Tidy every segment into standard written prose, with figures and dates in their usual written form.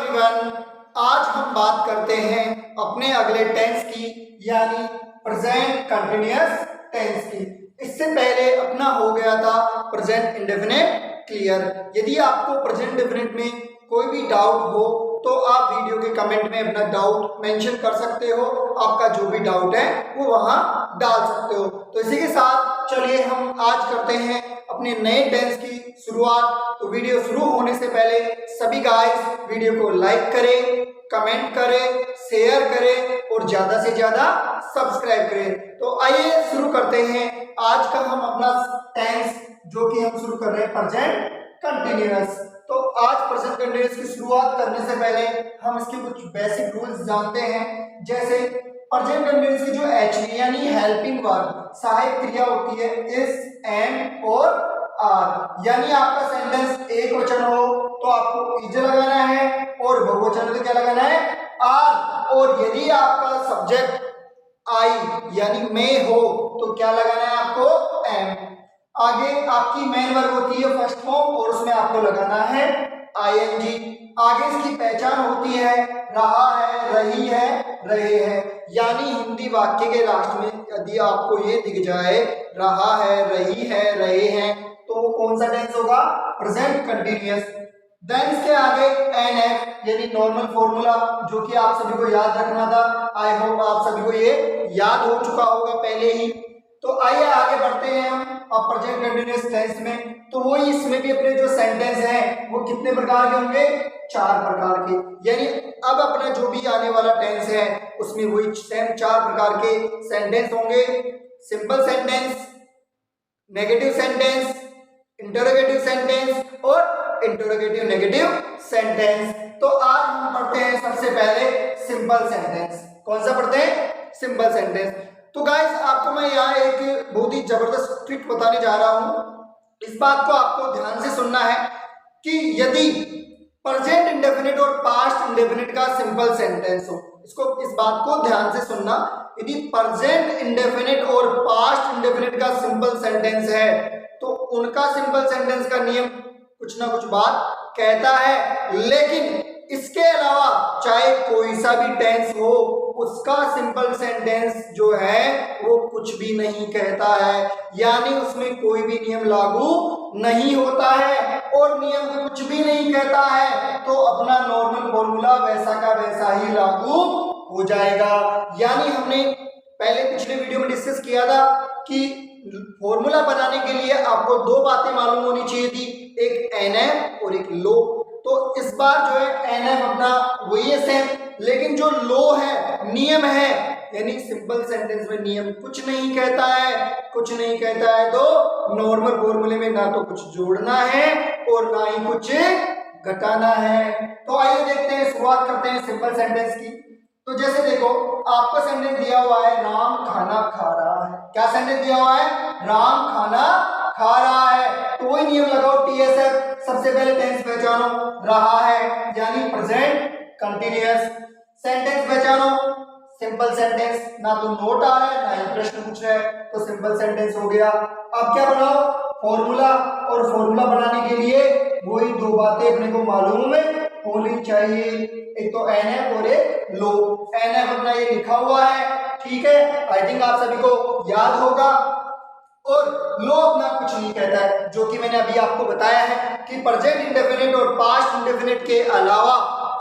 Everyone, आज हम बात करते हैं अपने अगले टेंस की यानी प्रेजेंट कंटिन्यूअस टेंस की। इससे पहले अपना हो गया था प्रेजेंट इंडेफिनिट क्लियर। यदि आपको प्रेजेंट इंडेफिनिट में कोई भी डाउट हो तो आप वीडियो के कमेंट में अपना डाउट मेंशन कर सकते हो। आपका जो भी डाउट है वो वहां डाल सकते हो। तो इसी के साथ चलिए हम आज करते हैं अपने नए टेंस की शुरुआत। तो वीडियो शुरू होने से पहले सभी गाइस वीडियो को लाइक करें, कमेंट करें, शेयर करें और ज्यादा से ज्यादा सब्सक्राइब करें। तो आइए शुरू करते हैं आज का हम अपना टेंस, जो कि हम शुरू कर रहे हैं प्रेजेंट कंटिन्यूअस। तो आज प्रेजेंट कंटिन्यूअस की शुरुआत करने से पहले हम इसके कुछ बेसिक रूल्स जानते हैं। जैसे प्रेजेंट कंटिन्यूअस की जो एचवी यानी हेल्पिंग वर्ब सहायक क्रिया होती है इज, एम और आर। यानी आपका सेंटेंस एक वचन हो तो आपको इज लगाना है और बहुवचन हो तो क्या लगाना है, आर। और यदि आपका सब्जेक्ट आई यानी मैं हो तो क्या लगाना है आपको, एम। आगे आपकी मेन वर्ब होती है फर्स्ट फॉर्म और उसमें आपको लगाना है आईएनजी। आगे इसकी पहचान होती है रहा है, रही है, रहे हैं। यानी हिंदी वाक्य के लास्ट में यदि आपको ये दिख जाए रहा है, रही है, रहे हैं, तो वो कौन सा टेंस होगा, प्रेजेंट कंटिन्यूअस। देन इसके आगे एनएफ यानी नॉर्मल फॉर्मूला, जो कि आप सभी को याद रखना था। आई होप आप सभी को ये याद हो चुका होगा पहले ही। तो आइए आगे बढ़ते हैं हम अब प्रेजेंट कंटिन्यूअस टेंस में। तो वो इसमें भी अपने जो सेंटेंस हैं वो कितने प्रकार के होंगे, 4 प्रकार के। यानी अब अपना जो भी आने वाला टेंस है उसमें वही सेम 4 प्रकार के सेंटेंस होंगे। Simple sentence, negative sentence, interrogative sentence और इंटरोगेटिव नेगेटिव सेंटेंस। तो आज हम पढ़ते हैं सबसे पहले सिंपल सेंटेंस। कौन सा पढ़ते हैं, सिंपल सेंटेंस। तो गाइस आपको मैं यहाँ एक बहुत ही जबरदस्त ट्रिक बताने जा रहा हूं। इस बात को आपको ध्यान से सुनना है कि यदि प्रेजेंट इंडेफिनिट और पास्ट इंडेफिनिट का सिंपल सेंटेंस हो, इस बात को ध्यान से सुनना, यदि प्रेजेंट इंडेफिनिट और पास्ट इंडेफिनिट का सिंपल सेंटेंस है तो उनका सिंपल सेंटेंस का नियम कुछ ना कुछ बात कहता है। लेकिन इसके अलावा चाहे कोई सा भी टेंस हो उसका सिंपल सेंटेंस जो है वो कुछ भी नहीं कहता है। यानी उसमें कोई भी नियम लागू नहीं होता है और नियम कुछ भी नहीं कहता है तो अपना नॉर्मल फॉर्मूला वैसा का वैसा ही लागू हो जाएगा। यानी हमने पहले पिछले वीडियो में डिस्कस किया था कि फॉर्मूला बनाने के लिए आपको 2 बातें मालूम होनी चाहिए थी, एक एनएफ और एक लो। तो इस बार जो है एनएफ अपना वही है सेम, लेकिन जो लो है नियम है, यानी सिंपल सेंटेंस में नियम कुछ नहीं कहता है। कुछ नहीं कहता है तो नॉर्मल फॉर्मूले में ना तो कुछ जोड़ना है और ना ही कुछ घटाना है। तो आइए देखते हैं, शुरुआत करते हैं सिंपल सेंटेंस की। तो जैसे देखो आपको सेंटेंस दिया हुआ है राम खाना खा रहा है। क्या सेंटेंस दिया हुआ है, राम खाना खा रहा है। तो वही नियम लगाओ टीएसएफ। सबसे पहले टेंस पहचानो, रहा है यानी प्रेजेंट कंटिन्यूअस। सेंटेंस पहचानो, सिंपल सेंटेंस, ना तो नोट आ रहा है ना ही प्रश्न पूछ रहा है तो सिंपल सेंटेंस हो गया। अब क्या बनाओ, फॉर्मूला। और फॉर्मूला बनाने के लिए वही 2 बातें अपने को मालूम होनी चाहिए, एक तो एनएफ और एक लो। एनएफ अपना ये लिखा हुआ है, ठीक है, आई थिंक आप सभी को याद होगा। और लो अपना कुछ नहीं कहता है, जो कि मैंने अभी आपको बताया है कि प्रेजेंट इंडेफिनिट और पास्ट इंडेफिनिट के अलावा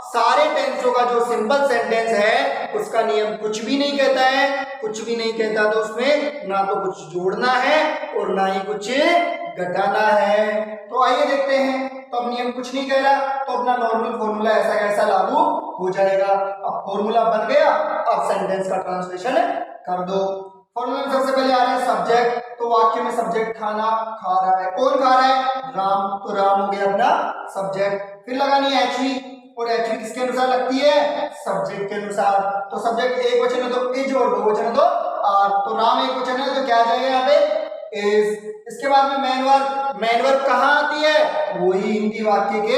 सारे टेंसों का जो सिंपल सेंटेंस है उसका नियम कुछ भी नहीं कहता है। कुछ भी नहीं कहता तो उसमें ना तो कुछ जोड़ना है और ना ही कुछ घटाना है। तो आइए देखते हैं। तो अब नियम कुछ नहीं कह रहा तो अपना नॉर्मल फॉर्मूला ऐसा कैसा लागू हो जाएगा। अब फॉर्मूला बन गया, अब सेंटेंस का ट्रांसलेशन कर दो। फॉर्मूला में सबसे पहले आ रहा है सब्जेक्ट। तो वाक्य में सब्जेक्ट खाना खा रहा है, कौन खा रहा है, राम। तो राम हो गया अपना सब्जेक्ट। फिर लगानी है एचवी, और एचवी किसके अनुसार लगती है, सब्जेक्ट के अनुसार। तो सब्जेक्ट एक वचन है तो इज और बहुवचन है तो आर। तो राम एक वचन है तो क्या आ जाएगा यहाँ पे, इज। इसके बाद में मेन वर्ब कहाँ आती है, वही हिंदी वाक्य के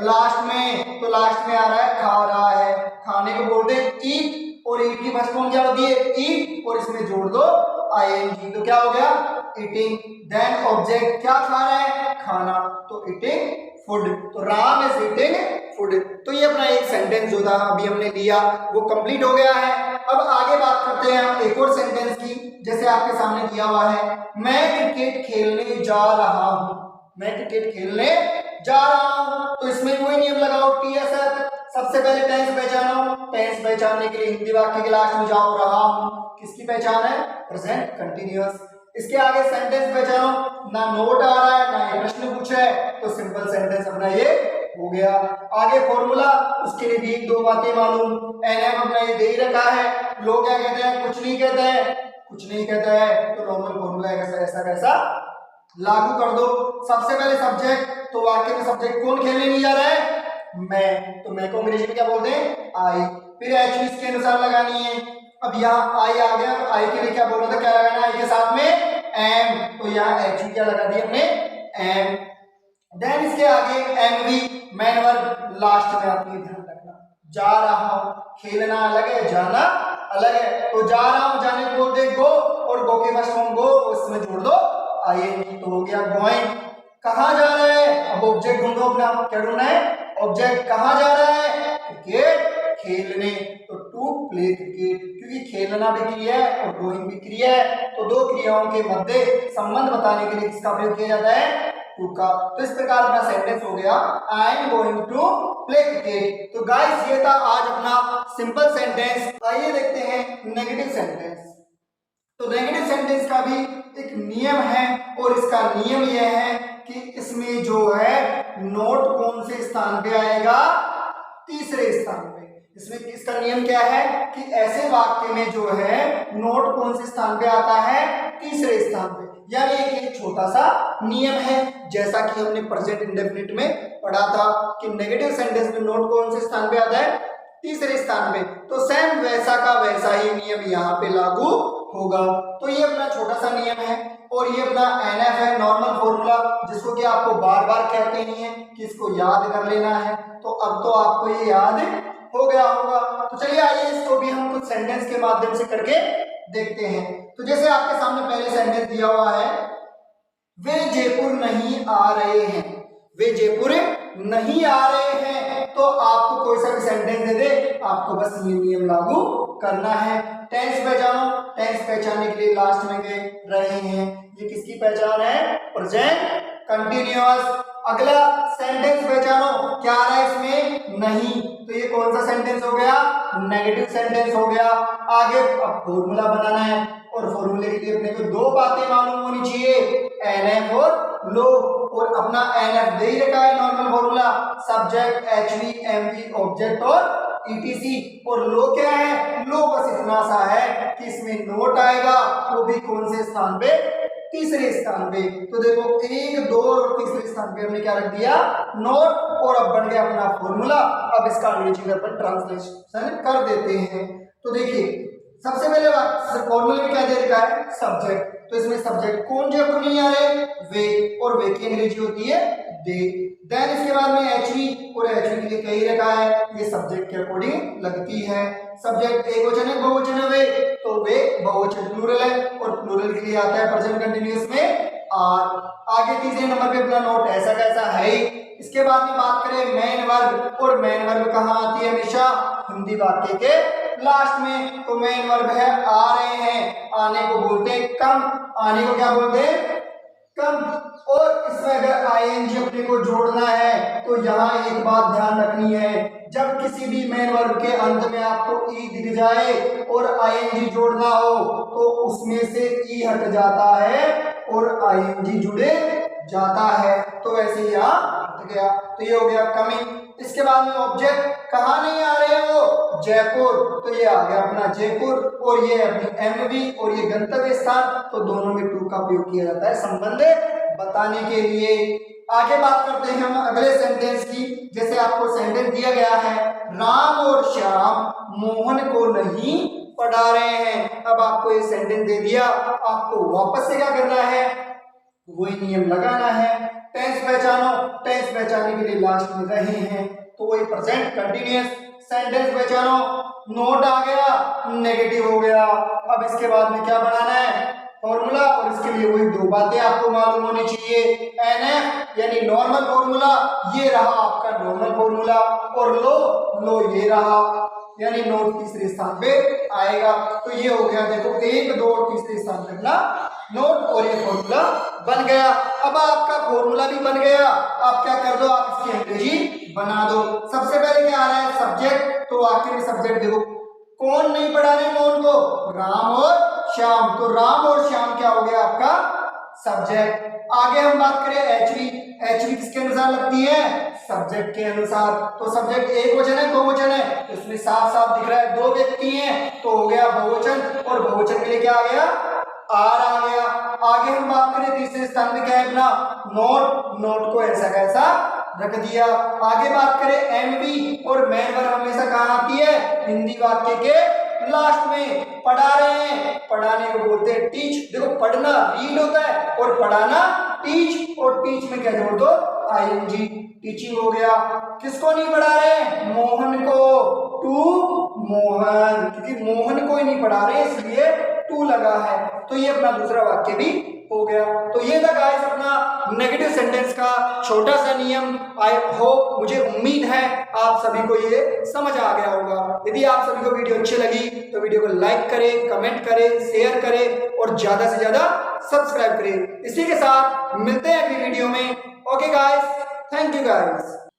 लास्ट में। तो लास्ट में आ रहा है खा रहा है, खाने को बोलते हैं ईट, और ईट की फर्स्ट फॉर्म क्या होती है, ईट, और इसमें जोड़ दो आईएनजी। तो क्या हो गया, ईटिंग। देन ऑब्जेक्ट क्या खा रहा है, खाना, तो ईटिंग फूड, तो राम इज ईटिंग फूड। तो ये अपना एक सेंटेंस जो था अभी हमने लिया वो कंप्लीट हो गया है। अब आगे बात करते हैं हम एक और सेंटेंस की, जैसे आपके सामने दिया हुआ है, मैं क्रिकेट खेलने जा रहा हूं, मैं क्रिकेट खेलने जा रहा हूं। तो इसमें कोई नियम लगाओ, TSF। सबसे पहले टेंस पहचानो, टेंस पहचानने के लिए हिंदी वाक्य के लास्ट में जाओ, रहा हूं किसकी पहचान है, प्रेजेंट कंटिन्यूअस। इसके आगे सेंटेंस पहचानो, ना नोट आ रहा है ना ये प्रश्न पूछ रहा है, तो सिंपल सेंटेंस अपना ये हो गया। आगे फॉर्मूला, उसके लिए भी 2 बातें मालूम, NF अपना ये दे ही रखा है, लोग क्या कहते हैं, कुछ नहीं कहते हैं, कुछ नहीं कहता है, तो नॉर्मल फॉर्मूला ऐसा कैसा लागू कर दो। सबसे पहले सब्जेक्ट, तो वाक्य में सब्जेक्ट कौन खेलने नहीं जा रहा है, मैं, तो मैं को अंग्रेजी में क्या बोलते हैं, आई। फिर एच इसके अनुसार लगानी है। अब यहाँ आई आ गया, आई के लिए क्या बोल रहा था, क्या लगाना, आई के साथ में एम, तो यहाँ एच क्या लगा दिया हमने, एम। देन इसके आगे M V, main verb last में आपने ध्यान रखना, जा रहा हूं, खेलना अलग है, जाना अलग है, तो जा रहा हूं जाने को बोलते गो, और गो के फर्स्ट फॉर्म गो, उसमें जोड़ दो आईएनजी, तो हो गया गोइंग। कहां जा रहा है, अब ऑब्जेक्ट ढूंढो अपना, क्या ढूंढना है, ऑब्जेक्ट कहां जा रहा है, क्रिकेट खेलने, तो टू प्ले क्रिकेट, क्योंकि खेलना भी क्रिया है और गोइंग भी क्रिया है, तो 2 क्रियाओं के मध्य संबंध बताने के लिए किसका प्रयोग किया जाता है, टू का। तो इस प्रकार अपना सेंटेंस हो गया, I am going to play cricket. तो गाइस ये था आज अपना सिंपल सेंटेंस। आइए देखते हैं नेगेटिव सेंटेंस। तो नेगेटिव सेंटेंस का भी एक नियम है, और इसका नियम यह है कि इसमें जो है नोट कौन से स्थान पे आएगा, तीसरे स्थान पे। इसमें इसका नियम क्या है कि ऐसे वाक्य में जो है नोट कौन से स्थान पे आता है, तीसरे स्थान पे। यानी एक छोटा सा नियम है, जैसा कि हमने प्रेजेंट इंडेफिनिट में पढ़ा था कि नेगेटिव सेंटेंस में नोट कौन से स्थान पे आता है, तीसरे स्थान पे। तो सेम वैसा का वैसा ही नियम यहाँ पे लागू होगा। तो ये अपना छोटा सा नियम है, और ये अपना NF है, नॉर्मल फॉर्मूला, जिसको कि आपको बार बार कहते नहीं है कि इसको याद कर लेना है। तो अब तो आपको ये याद हो गया होगा। तो चलिए आइए इसको भी हम कुछ सेंटेंस के माध्यम से करके देखते हैं। तो जैसे आपके सामने पहले सेंटेंस दिया हुआ है, वे जयपुर नहीं आ रहे हैं, वे जयपुर नहीं आ रहे हैं, तो आपको कोई सा भी सेंटेंस दे दे, आपको बस ये नियम लागू करना है। टेंस पहचानो, टेंस पहचानने के लिए लास्ट में गए रहे हैं, ये किसकी पहचान है, प्रेजेंट कंटिन्यूअस। अगला सेंटेंस पहचानो, क्या आ रहा है इसमें, नहीं, तो ये कौन सा सेंटेंस हो गया, नेगेटिव सेंटेंस हो गया। आगे अब फॉर्मूला बनाना है, और फॉर्मूले के लिए अपने को 2 बातें मालूम होनी चाहिए, एनएफ और लो, और अपना एनएफ दे ही रखा है, normal formula, subject HV MV object और ईटीसी, और लो क्या है, लो बस इतना सा है कि इसमें नोट आएगा, वो भी कौन से स्थान पे, तीसरे स्थान पे। तो देखो 1 2 और तीसरे स्थान पे हमने क्या रख दिया, नोट, और अब बन गया अपना फॉर्मूला। अब इसका अंग्रेजी में अपन ट्रांसलेशन कर देते हैं। तो देखिए सबसे पहले फॉर्मूले में क्या दे रखा है, सब्जेक्ट, तो इसमें सब्जेक्ट कौन जयपुर नहीं आ रहे, वे, और वे की अंग्रेजी होती है दे। देन इसके बाद में एचवी, और एचवी के लिए कही रखा है, ये सब्जेक्ट के अकॉर्डिंग लगती है। सब्जेक्ट एक वचन है बहुवचन है वे, तो वे बहुवचन प्लूरल है, और प्लूरल के लिए आता है प्रेजेंट कंटीन्यूअस में आर। आगे तीसरे नंबर पे अपना नोट ऐसा कैसा है। इसके बाद में बात करें मेन वर्ब, और मेन वर्ब कहाँ आती है, हमेशा हिंदी वाक्य के लास्ट में। तो मेन वर्ब है आ रहे हैं, आने को बोलते हैं कम, आने को क्या बोलते हैं, कम। और इसमें अगर आईएनजी अपने को जोड़ना है, तो यहाँ एक बात ध्यान रखनी है, जब किसी भी मेन वर्ब के अंत में आपको ई दिख जाए और आईएनजी जोड़ना हो, तो उसमें से ई हट जाता है और आईएनजी जुड़े जाता है। तो वैसे यहाँ हट गया, तो ये हो गया कमिंग। इसके बाद में ऑब्जेक्ट कहाँ नहीं आ रहे हो, जयपुर, तो ये आ गया अपना जयपुर, और ये अपनी एमवी, और ये गंतव्य स्थान, तो दोनों में टू का प्रयोग किया जाता है संबंध बताने के लिए। आगे बात करते हैं हम अगले सेंटेंस की। जैसे आपको सेंटेंस दिया गया है, राम और श्याम मोहन को नहीं पढ़ा रहे हैं। अब आपको ये सेंटेंस दे दिया, आपको वापस से क्या करना है, वही नियम लगाना है। टेंस पहचानो, टेंस पहचानने के लिए लास्ट में रहे हैं, तो वही प्रेजेंट कंटीन्यूअस। सेंटेंस पहचानो, नोट आ गया, नेगेटिव हो गया। अब इसके बाद में क्या बनाना है, फॉर्मूला, और इसके लिए वही दो बातें आपको मालूम होनी चाहिए। NF यानी नॉर्मल फॉर्मूला, ये रहा आपका नॉर्मल फॉर्मूला, और लो ये रहा, यानी नोट तीसरे स्थान पे आएगा। तो ये हो गया, देखो 1, 2 और तीसरे स्थान पे अपना नोट, और ये फॉर्मूला बन गया। अब आपका फॉर्मूला भी बन गया, आप क्या कर दो, आप इसकी अंग्रेजी बना दो। सबसे पहले क्या आ रहा है, सब्जेक्ट। तो आखिर में सब्जेक्ट देखो, कौन नहीं पढ़ा रहे नोट को, राम और श्याम। तो राम और श्याम क्या हो गया आपका सब्जेक्ट। आगे हम बात करें एचवी। एचवी किसके अनुसार लगती है, सब्जेक्ट के अनुसार। तो सब्जेक्ट एक वचन है दो वचन है, तो इसमें साफ साफ दिख रहा है दो व्यक्ति हैं, तो हो गया बहुवचन, और बहुवचन के लिए क्या आ गया, आर आ गया। आगे हम बात करें तीसरे स्थान में क्या है अपना नोट। नोट को ऐसा कैसा रख दिया। आगे बात करें एमवी और मैन वर्ब हमेशा कहाँ आती है, हिंदी वाक्य के लास्ट में। पढ़ा रहे हैं, पढ़ाने को बोलते हैं टीच। देखो पढ़ना रीड होता है और पढ़ाना टीच, और टीच में क्या जोड़ दो, आईएनजी, टीचिंग हो गया। किसको नहीं पढ़ा रहे, मोहन को, टू मोहन, क्योंकि मोहन को ही नहीं पढ़ा रहे इसलिए टू लगा है। तो ये अपना दूसरा वाक्य भी हो गया। तो ये था गाइस अपना नेगेटिव सेंटेंस का छोटा सा नियम। आई होप, मुझे उम्मीद है आप सभी को ये समझ आ गया होगा। यदि आप सभी को वीडियो अच्छी लगी तो वीडियो को लाइक करें, कमेंट करें, शेयर करें और ज्यादा से ज्यादा सब्सक्राइब करें। इसी के साथ मिलते हैं अगली वीडियो में। Okay guys, thank you guys.